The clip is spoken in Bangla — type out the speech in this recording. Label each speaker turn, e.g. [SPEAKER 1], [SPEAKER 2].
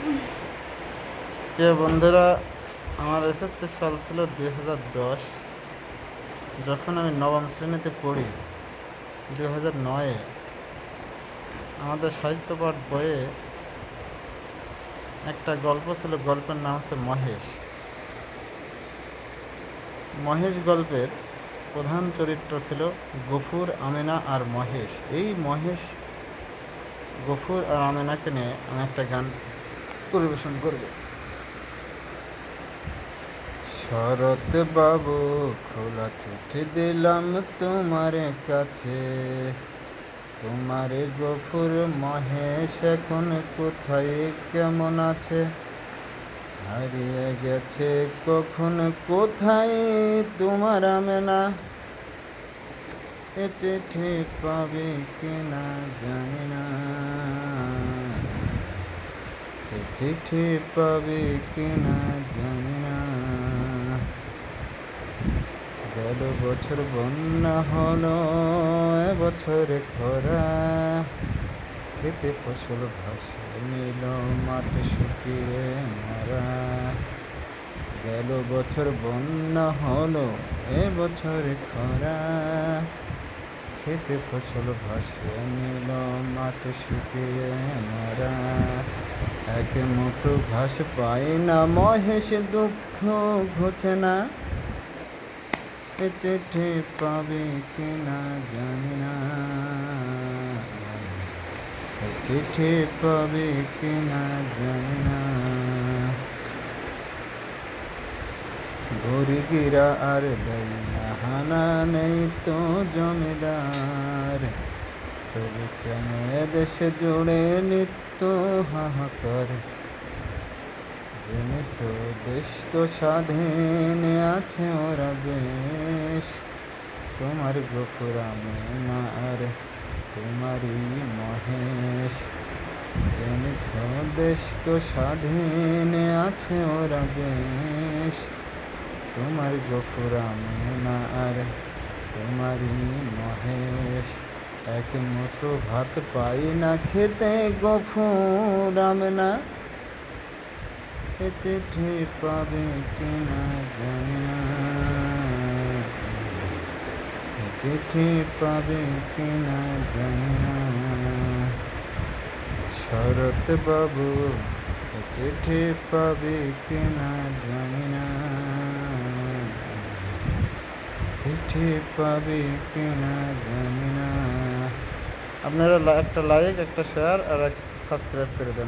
[SPEAKER 1] প্রিয় বন্ধুরা, আমার এসএসসি সাল ছিল 2010। যখন আমি নবম শ্রেণীতে পড়ি 2009-এ, আমাদের সাহিত্য পাঠ বইয়ে একটা গল্প ছিল। গল্পের নাম হচ্ছে মহেশ। মহেশ গল্পের প্রধান চরিত্র ছিল গফুর, আমেনা আর মহেশ। এই মহেশ, গফুর আর আমেনাকে নিয়ে আমি একটা গান পরিবেশন করব। শরৎ বাবু, খোলা চিঠি দিলাম তোমার কাছে। তোমার গফুর মহেশ এখন কোথায় কেমন আছে? হারিয়ে গেছে কখন কোথায় তোমার আমেনা? এ চিঠি পাবে কিনা জানি না, এ চিঠি পাবে কিনা জানি না। গেল বছর বন্যা হলো, এবছরে খরা। খেতে ফসল ভাসিয়ে নিল, মাটি শুকিয়ে মারা। গেল বছর বন্যা হলো, এবছরে খরা। খেতে ফসল ভাসিয়ে নিল, মাটি শুকিয়ে মারা। এক মুঠো ঘাস পাই না মহেশ, দুঃখ ঘুচে না। এ চিঠি পাবে কিনা জানি না, এ চিঠি পাবে কিনা জানি না। গরিগিরা আর দেয় না হানা, নেই তো জমিদার। তবে কেন এদেশে জুড়ে নিত্য হাহাকার? জেনে দেশ তো স্বাধীন আছে ওরা বেশ। তোমার গফুর আমেনা আর তোমারই মহেশ। জেনে দেশ তো স্বাধীন আছে ওরা বেশ। তোমার গফুর আমেনা আর তোমারই মহেশ। এক মুঠো ভাত পাই না খেতে গফুর আমেনা। এ চিঠি পাবে কিনা জানি না, এ চিঠি পাবে কিনা জানি না। শরৎ বাবু, এ চিঠি পাবে কিনা জানি না, চিঠি পাবে কিনা জানি না। আপনারা একটা লাইক, একটা শেয়ার আর সাবস্ক্রাইব করে দেন।